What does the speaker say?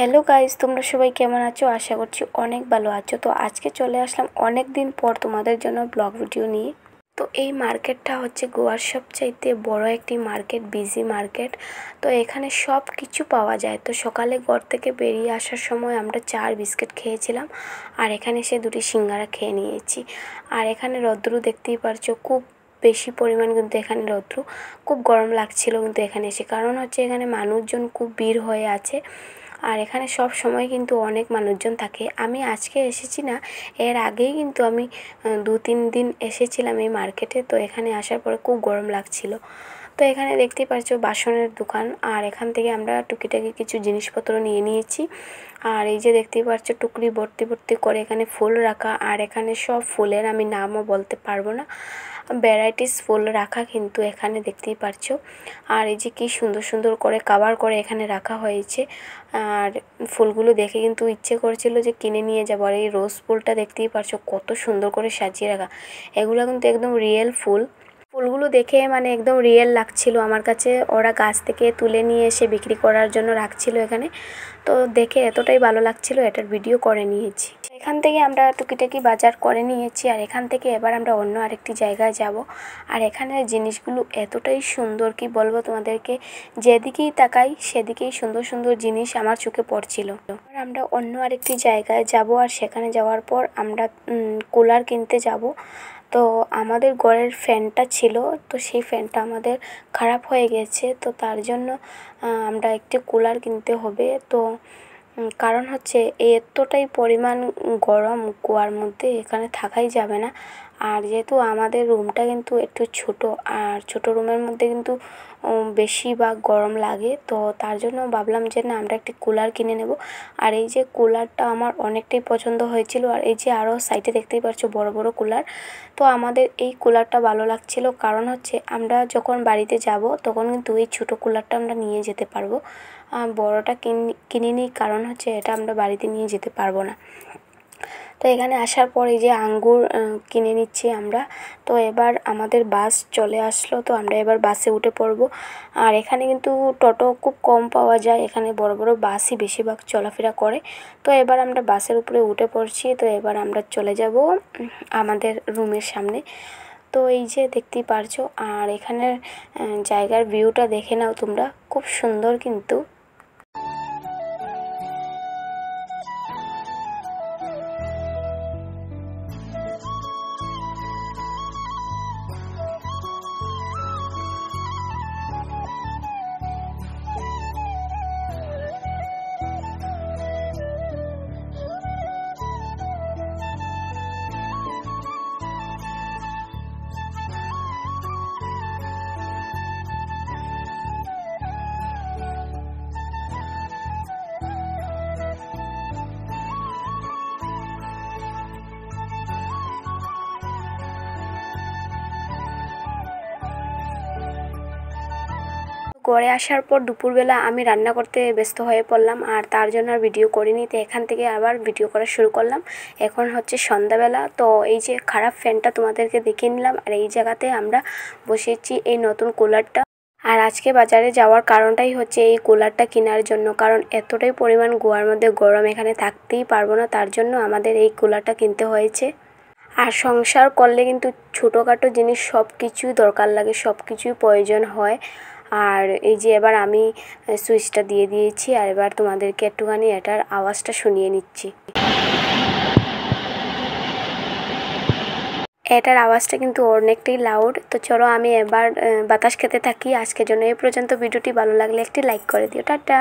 Hello guys, তোমরা সবাই কেমন আছো? আশা করছি অনেক ভালো আছো। তো আজকে চলে আসলাম অনেক দিন পর তোমাদের জন্য ব্লগ ভিডিও নিয়ে। তো এই মার্কেটটা হচ্ছে গোয়ার সবচাইতে বড় একটি মার্কেট, বিজি মার্কেট। তো এখানে সব কিছু পাওয়া যায়। তো সকালে ঘর থেকে বেরিয়ে আসার সময় আমরা চা আর বিস্কিট খেয়েছিলাম, আর এখানে এসে দুটি সিঙ্গারা খেয়ে নিয়েছি। আর এখানে রৌদ্র দেখতেই পারছো, খুব বেশি পরিমাণ কিন্তু এখানে রৌদ্র, খুব গরম লাগছিল কিন্তু এখানে এসে, কারণ হচ্ছে এখানে মানুষজন খুব ভিড় হয়ে আছে। আর এখানে সব সময় কিন্তু অনেক মানুষজন থাকে। আমি আজকে এসেছি না, এর আগেই কিন্তু আমি 2-3 দিন এসেছিলাম এই মার্কেটে। তো এখানে আসার পরে খুব গরম লাগছিল। তো এখানে দেখতেই পাচ্ছ বাসনের দোকান, আর এখান থেকে আমরা টুকিটাকি কিছু জিনিসপত্র নিয়ে নিয়েছি। আর এই যে দেখতেই পাচ্ছ টুকরি ভর্তি ভর্তি করে এখানে ফুল রাখা, আর এখানে সব ফুলের আমি নামও বলতে পারবো না, ভ্যারাইটিস ফুল রাখা কিন্তু এখানে দেখতেই পারছো। আর এই যে কি সুন্দর সুন্দর করে কভার করে এখানে রাখা হয়েছে। আর ফুলগুলো দেখে কিন্তু ইচ্ছে করছিল যে কিনে নিয়ে যাবো। আর এই রোজ ফুলটা দেখতেই পারছো কত সুন্দর করে সাজিয়ে রাখা, এগুলো কিন্তু একদম রিয়েল ফুল। ফুলগুলো দেখে মানে একদম রিয়েল লাগছিল আমার কাছে। ওরা গাছ থেকে তুলে নিয়ে এসে বিক্রি করার জন্য রাখছিল এখানে। তো দেখে এতটাই ভালো লাগছিল, এটার ভিডিও করে নিয়েছি। এখান থেকে আমরা টুকিটাকি বাজার করে নিয়েছি, আর এখান থেকে এবার আমরা অন্য আরেকটি জায়গায় যাব। আর এখানের জিনিসগুলো এতটাই সুন্দর, কি বলবো তোমাদেরকে, যেদিকেই তাকাই সেদিকেই সুন্দর সুন্দর জিনিস আমার চোখে পড়ছিল। আর আমরা অন্য আরেকটি জায়গায় যাব, আর সেখানে যাওয়ার পর আমরা কুলার কিনতে যাব। তো আমাদের ঘরের ফ্যানটা ছিল, তো সেই ফ্যানটা আমাদের খারাপ হয়ে গেছে। তো তার জন্য আমরা একটি কুলার কিনতে হবে। তো কারণ হচ্ছে এতটাই পরিমাণ গরম কুয়ার মধ্যে, এখানে থাকাই যাবে না। আর যেহেতু আমাদের রুমটা কিন্তু একটু ছোট, আর ছোট রুমের মধ্যে কিন্তু বেশিরভাগ গরম লাগে। তো তার জন্য ভাবলাম যে না, আমরা একটি কুলার কিনে নেব। আর এই যে কুলারটা আমার অনেকটাই পছন্দ হয়েছিল। আর এই যে আরও সাইডে দেখতেই পাচ্ছ বড় বড় কুলার। তো আমাদের এই কুলারটা ভালো লাগছিল, কারণ হচ্ছে আমরা যখন বাড়িতে যাব তখন কিন্তু এই ছোটো কুলারটা আমরা নিয়ে যেতে পারবো। বড়টা কিনিনি, কারণ হচ্ছে এটা আমরা বাড়িতে নিয়ে যেতে পারবো না। তো এখানে আসার পর এই যে আঙ্গুর কিনে নিচ্ছি আমরা। তো এবার আমাদের বাস চলে আসলো, তো আমরা এবার বাসে উঠে পড়বো। আর এখানে কিন্তু টোটো খুব কম পাওয়া যায়, এখানে বড় বড় বাসই বেশিরভাগ চলাফেরা করে। তো এবার আমরা বাসের উপরে উঠে পড়ছি। তো এবার আমরা চলে যাব আমাদের রুমের সামনে। তো এই যে দেখতেই পারছো, আর এখানের জায়গার ভিউটা দেখে নাও তোমরা, খুব সুন্দর কিন্তু। ঘরে আসার পর দুপুরবেলা আমি রান্না করতে ব্যস্ত হয়ে পড়লাম, আর তার জন্য আর ভিডিও করিনি। তো এখান থেকে আবার ভিডিও করা শুরু করলাম। এখন হচ্ছে সন্ধ্যাবেলা। তো এই যে খারাপ ফ্যানটা তোমাদেরকে দেখিয়ে নিলাম, আর এই জায়গাতে আমরা বসেছি এই নতুন কুলারটা। আর আজকে বাজারে যাওয়ার কারণটাই হচ্ছে এই কুলারটা কেনার জন্য, কারণ এতটাই পরিমাণ গোয়ার মধ্যে গরম, এখানে থাকতেই পারবো না, তার জন্য আমাদের এই কুলারটা কিনতে হয়েছে। আর সংসার করলে কিন্তু ছোটোখাটো জিনিস সব কিছুই দরকার লাগে, সব কিছুই প্রয়োজন হয়। আর এই যে এবার আমি সুইচটা দিয়ে দিয়েছি, আর এবার তোমাদেরকে একটুখানি এটার আওয়াজটা শুনিয়ে নিচ্ছি। এটার আওয়াজটা কিন্তু অনেকটাই লাউড। তো চলো আমি এবার বাতাস খেতে থাকি। আজকের জন্য এই পর্যন্ত। ভিডিওটি ভালো লাগলে একটি লাইক করে দিও। টাটা।